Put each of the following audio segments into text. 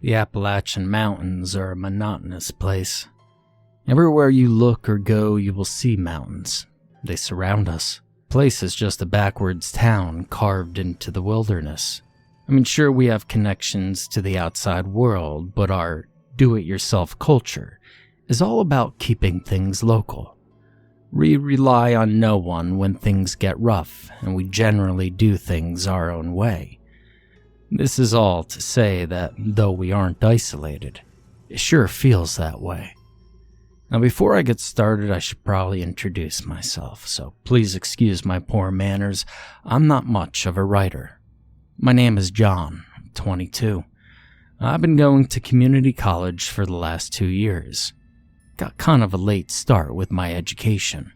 The Appalachian Mountains are a monotonous place. Everywhere you look or go, you will see mountains. They surround us. The place is just a backwards town carved into the wilderness. I mean, sure, we have connections to the outside world, but our do-it-yourself culture is all about keeping things local. We rely on no one when things get rough, and we generally do things our own way. This is all to say that though we aren't isolated, it sure feels that way. Now, before I get started, I should probably introduce myself, so please excuse my poor manners. I'm not much of a writer. My name is John, I'm 22. I've been going to community college for the last 2 years. Got kind of a late start with my education.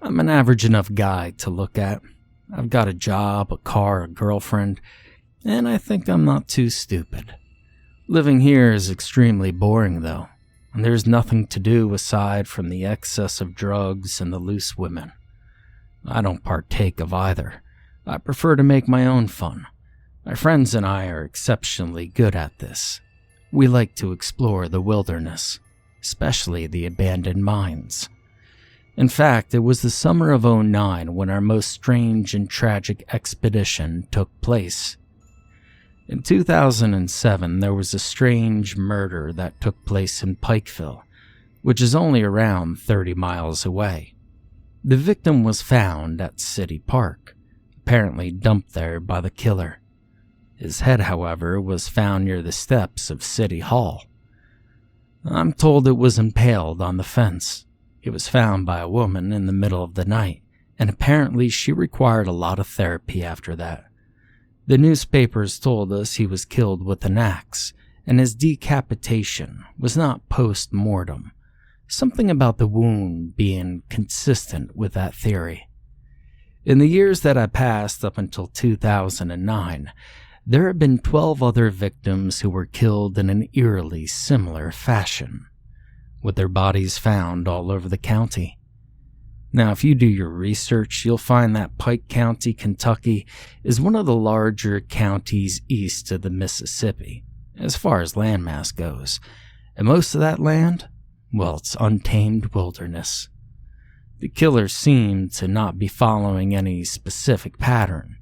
I'm an average enough guy to look at. I've got a job, a car, a girlfriend, and I think I'm not too stupid. Living here is extremely boring though, and there's nothing to do aside from the excess of drugs and the loose women. I don't partake of either. I prefer to make my own fun. My friends and I are exceptionally good at this. We like to explore the wilderness, especially the abandoned mines. In fact, it was the summer of '09 when our most strange and tragic expedition took place. In 2007, there was a strange murder that took place in Pikeville, which is only around 30 miles away. The victim was found at City Park, apparently dumped there by the killer. His head, however, was found near the steps of City Hall. I'm told it was impaled on the fence. It was found by a woman in the middle of the night, and apparently she required a lot of therapy after that. The newspapers told us he was killed with an axe, and his decapitation was not post-mortem. Something about the wound being consistent with that theory. In the years that I passed up until 2009, there have been 12 other victims who were killed in an eerily similar fashion, with their bodies found all over the county. Now, if you do your research, you'll find that Pike County, Kentucky, is one of the larger counties east of the Mississippi, as far as landmass goes, and most of that land, well, it's untamed wilderness. The killers seem to not be following any specific pattern,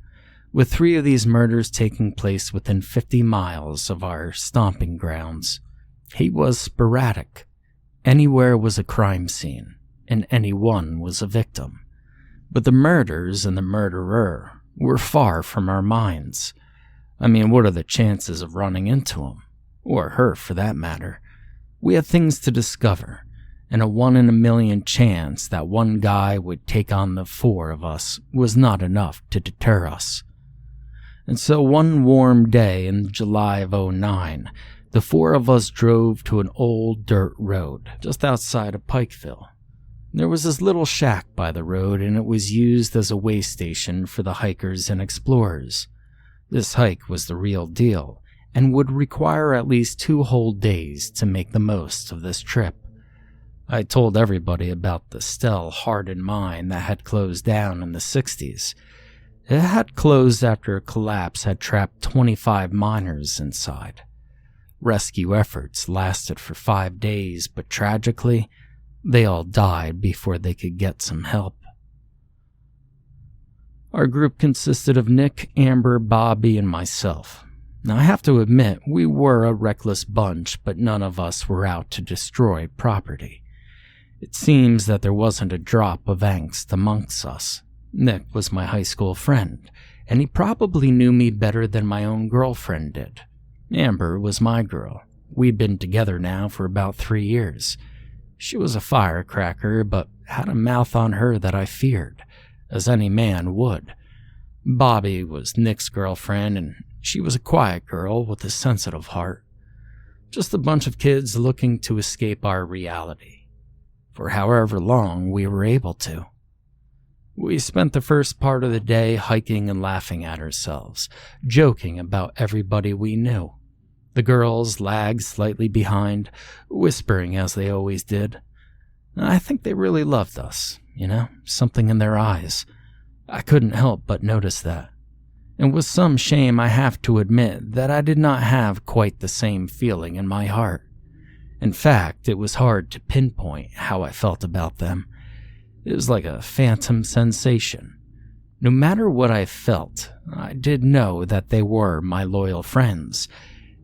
with 3 of these murders taking place within 50 miles of our stomping grounds. He was sporadic. Anywhere was a crime scene, and anyone was a victim. But the murders and the murderer were far from our minds. I mean, what are the chances of running into him? Or her, for that matter? We had things to discover, and a 1 in a million chance that one guy would take on the 4 of us was not enough to deter us. And so one warm day in July of '09, the 4 of us drove to an old dirt road just outside of Pikeville. There was this little shack by the road, and it was used as a way station for the hikers and explorers. This hike was the real deal, and would require at least 2 whole days to make the most of this trip. I told everybody about the Stell Hardin mine that had closed down in the 60s. It had closed after a collapse had trapped 25 miners inside. Rescue efforts lasted for 5 days, but tragically, they all died before they could get some help. Our group consisted of Nick, Amber, Bobby, and myself. Now, I have to admit, we were a reckless bunch, but none of us were out to destroy property. It seems that there wasn't a drop of angst amongst us. Nick was my high school friend, and he probably knew me better than my own girlfriend did. Amber was my girl. We'd been together now for about 3 years. She was a firecracker, but had a mouth on her that I feared, as any man would. Bobby was Nick's girlfriend, and she was a quiet girl with a sensitive heart. Just a bunch of kids looking to escape our reality, for however long we were able to. We spent the first part of the day hiking and laughing at ourselves, joking about everybody we knew. The girls lagged slightly behind, whispering as they always did. I think they really loved us, something in their eyes. I couldn't help but notice that. And with some shame, I have to admit that I did not have quite the same feeling in my heart. In fact, it was hard to pinpoint how I felt about them. It was like a phantom sensation. No matter what I felt, I did know that they were my loyal friends,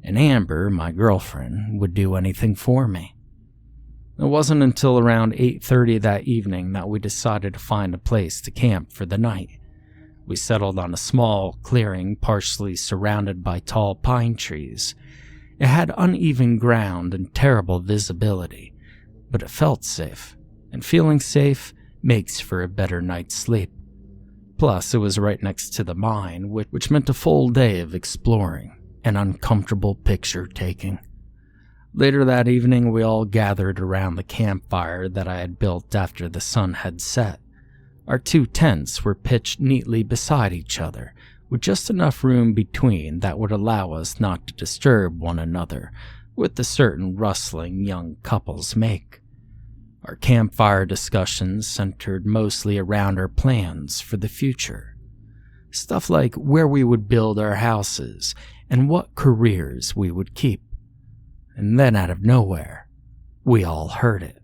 and Amber, my girlfriend, would do anything for me. It wasn't until around 8:30 that evening that we decided to find a place to camp for the night. We settled on a small clearing partially surrounded by tall pine trees. It had uneven ground and terrible visibility, but it felt safe, and feeling safe makes for a better night's sleep. Plus, it was right next to the mine, which meant a full day of exploring and uncomfortable picture-taking. Later that evening, we all gathered around the campfire that I had built after the sun had set. Our 2 tents were pitched neatly beside each other, with just enough room between that would allow us not to disturb one another with the certain rustling young couples make. Our campfire discussions centered mostly around our plans for the future. Stuff like where we would build our houses and what careers we would keep. And then out of nowhere, we all heard it.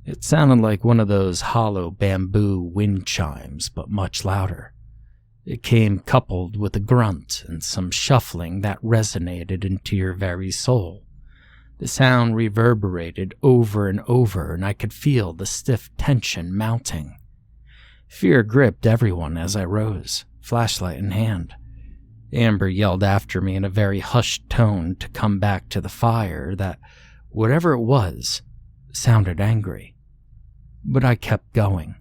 It sounded like one of those hollow bamboo wind chimes, but much louder. It came coupled with a grunt and some shuffling that resonated into your very soul. The sound reverberated over and over, and I could feel the stiff tension mounting. Fear gripped everyone as I rose, flashlight in hand. Amber yelled after me in a very hushed tone to come back to the fire that, whatever it was, sounded angry. But I kept going.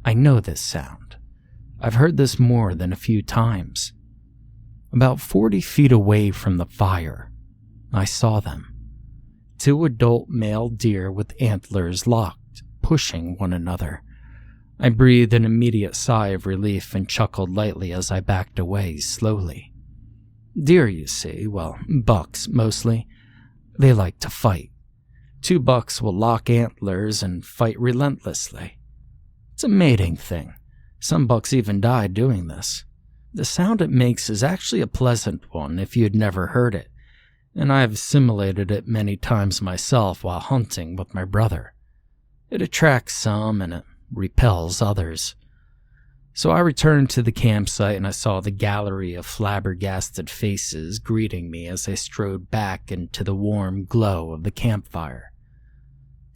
I know this sound. I've heard this more than a few times. About 40 feet away from the fire, I saw them. 2 adult male deer with antlers locked, pushing one another. I breathed an immediate sigh of relief and chuckled lightly as I backed away slowly. Deer, you see, well, bucks mostly, they like to fight. 2 bucks will lock antlers and fight relentlessly. It's a mating thing. Some bucks even die doing this. The sound it makes is actually a pleasant one if you'd never heard it, and I've simulated it many times myself while hunting with my brother. It attracts some and it repels others. So I returned to the campsite and I saw the gallery of flabbergasted faces greeting me as I strode back into the warm glow of the campfire.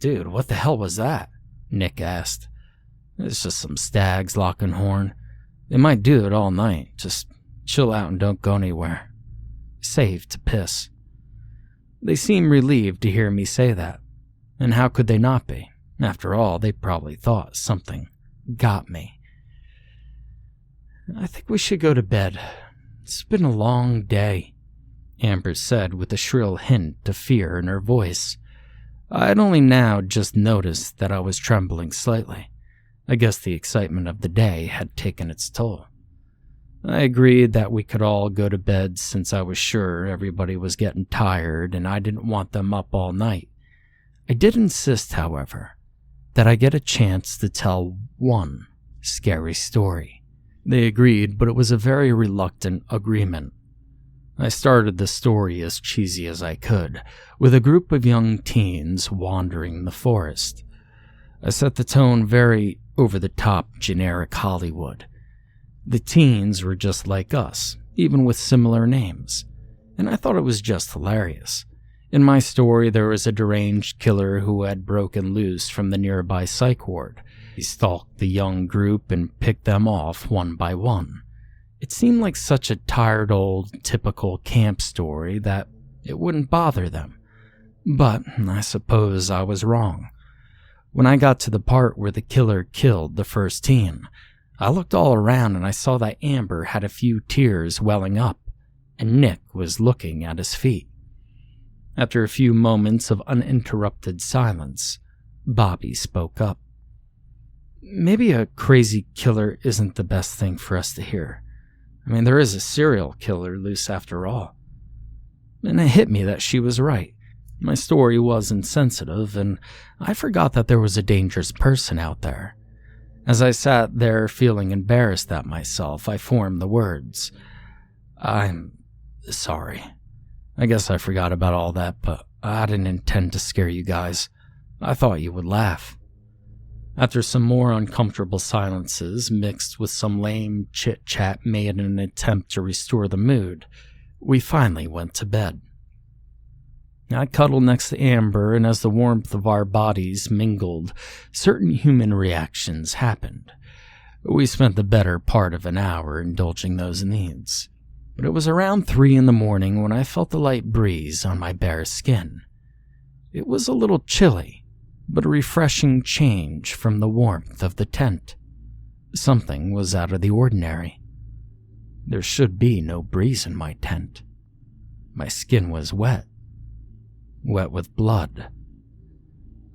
"Dude, what the hell was that?" Nick asked. "It's just some stags locking horn. They might do it all night. Just chill out and don't go anywhere. Save to piss." They seemed relieved to hear me say that. And how could they not be? After all, they probably thought something got me. "I think we should go to bed. It's been a long day," Amber said with a shrill hint of fear in her voice. I'd only now just noticed that I was trembling slightly. I guess the excitement of the day had taken its toll. I agreed that we could all go to bed since I was sure everybody was getting tired and I didn't want them up all night. I did insist, however, that I get a chance to tell one scary story. They agreed, but it was a very reluctant agreement. I started the story as cheesy as I could, with a group of young teens wandering the forest. I set the tone very over-the-top generic Hollywood. The teens were just like us, even with similar names, and I thought it was just hilarious. In my story, there was a deranged killer who had broken loose from the nearby psych ward. He stalked the young group and picked them off one by one. It seemed like such a tired old typical camp story that it wouldn't bother them. But I suppose I was wrong. When I got to the part where the killer killed the first teen, I looked all around and I saw that Amber had a few tears welling up, and Nick was looking at his feet. After a few moments of uninterrupted silence, Bobby spoke up. "Maybe a crazy killer isn't the best thing for us to hear. I mean, there is a serial killer loose after all." And it hit me that she was right. My story was insensitive, and I forgot that there was a dangerous person out there. As I sat there feeling embarrassed at myself, I formed the words, "I'm sorry. I guess I forgot about all that, but I didn't intend to scare you guys. I thought you would laugh." After some more uncomfortable silences mixed with some lame chit-chat made in an attempt to restore the mood, we finally went to bed. I cuddled next to Amber, and as the warmth of our bodies mingled, certain human reactions happened. We spent the better part of an hour indulging those needs. But it was around 3 in the morning when I felt a light breeze on my bare skin. It was a little chilly, but a refreshing change from the warmth of the tent. Something was out of the ordinary. There should be no breeze in my tent. My skin was wet with blood.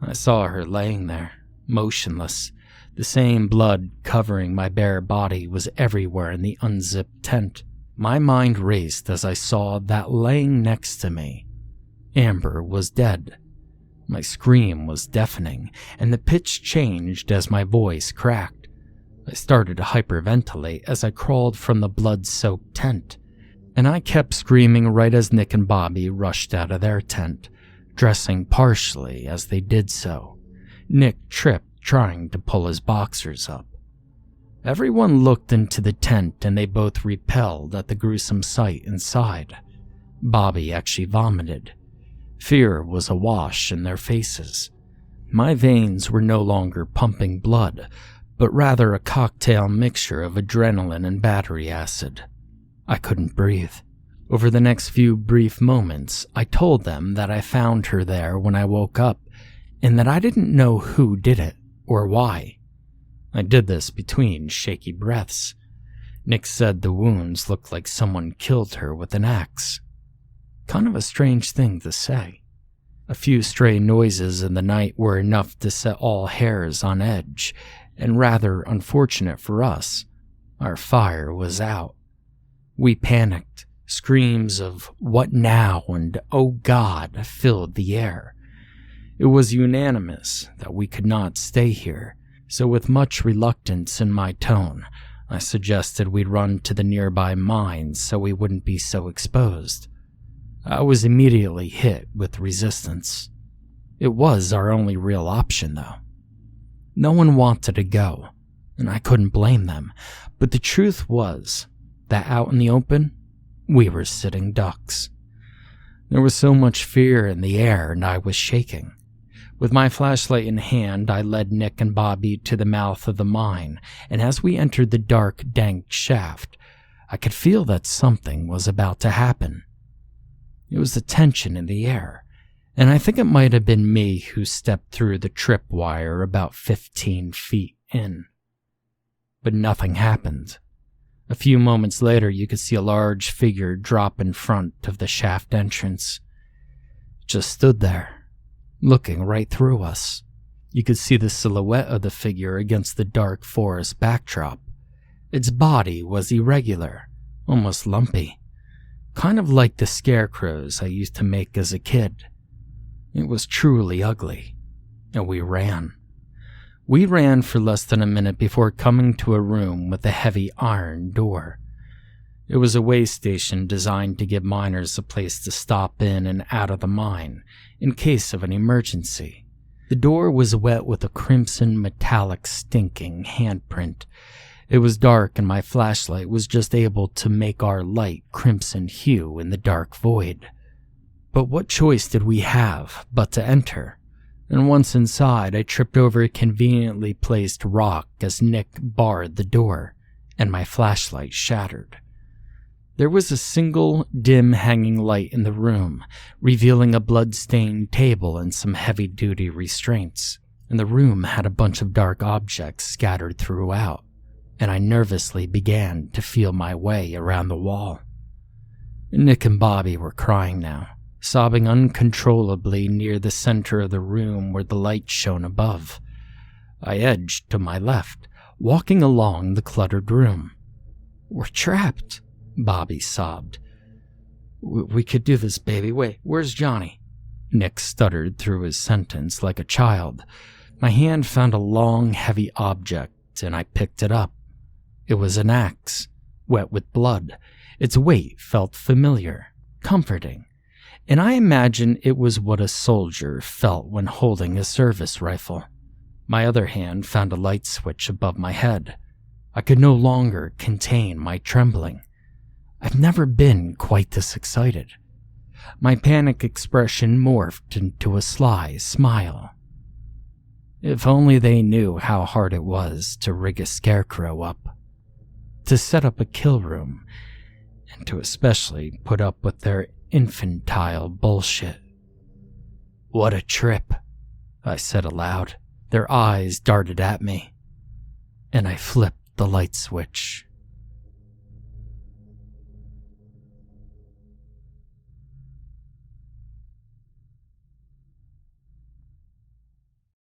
I saw her laying there, motionless. The same blood covering my bare body was everywhere in the unzipped tent. My mind raced as I saw that laying next to me, Amber was dead. My scream was deafening, and the pitch changed as my voice cracked. I started to hyperventilate as I crawled from the blood-soaked tent, and I kept screaming right as Nick and Bobby rushed out of their tent, dressing partially as they did so. Nick tripped trying to pull his boxers up. Everyone looked into the tent and they both repelled at the gruesome sight inside. Bobby actually vomited. Fear was awash in their faces. My veins were no longer pumping blood, but rather a cocktail mixture of adrenaline and battery acid. I couldn't breathe. Over the next few brief moments, I told them that I found her there when I woke up, and that I didn't know who did it or why. I did this between shaky breaths. Nick said the wounds looked like someone killed her with an axe. Kind of a strange thing to say. A few stray noises in the night were enough to set all hairs on edge, and rather unfortunate for us, our fire was out. We panicked. Screams of "what now" and "oh God" filled the air. It was unanimous that we could not stay here, so with much reluctance in my tone, I suggested we run to the nearby mines so we wouldn't be so exposed. I was immediately hit with resistance. It was our only real option, though. No one wanted to go, and I couldn't blame them, but the truth was that out in the open, we were sitting ducks. There was so much fear in the air, and I was shaking. With my flashlight in hand, I led Nick and Bobby to the mouth of the mine, and as we entered the dark, dank shaft, I could feel that something was about to happen. It was the tension in the air, and I think it might have been me who stepped through the tripwire about 15 feet in. But nothing happened. A few moments later, you could see a large figure drop in front of the shaft entrance. It just stood there, looking right through us. You could see the silhouette of the figure against the dark forest backdrop. Its body was irregular, almost lumpy, kind of like the scarecrows I used to make as a kid. It was truly ugly, and we ran. We ran for less than a minute before coming to a room with a heavy iron door. It was a way station designed to give miners a place to stop in and out of the mine in case of an emergency. The door was wet with a crimson metallic stinking handprint. It was dark and my flashlight was just able to make our light crimson hue in the dark void. But what choice did we have but to enter? And once inside, I tripped over a conveniently placed rock as Nick barred the door, and my flashlight shattered. There was a single, dim hanging light in the room, revealing a blood-stained table and some heavy-duty restraints, and the room had a bunch of dark objects scattered throughout, and I nervously began to feel my way around the wall. Nick and Bobby were crying now, sobbing uncontrollably near the center of the room where the light shone above. I edged to my left, walking along the cluttered room. "We're trapped," Bobby sobbed. We could do this, baby. Wait, where's Johnny?" Nick stuttered through his sentence like a child. My hand found a long, heavy object it and I picked it up. It was an axe, wet with blood. Its weight felt familiar, comforting, and I imagine it was what a soldier felt when holding a service rifle. My other hand found a light switch above my head. I could no longer contain my trembling. I've never been quite this excited. My panic expression morphed into a sly smile. If only they knew how hard it was to rig a scarecrow up, to set up a kill room, and to especially put up with their infantile bullshit. What a trip, I said aloud. Their eyes darted at me, and I flipped the light switch.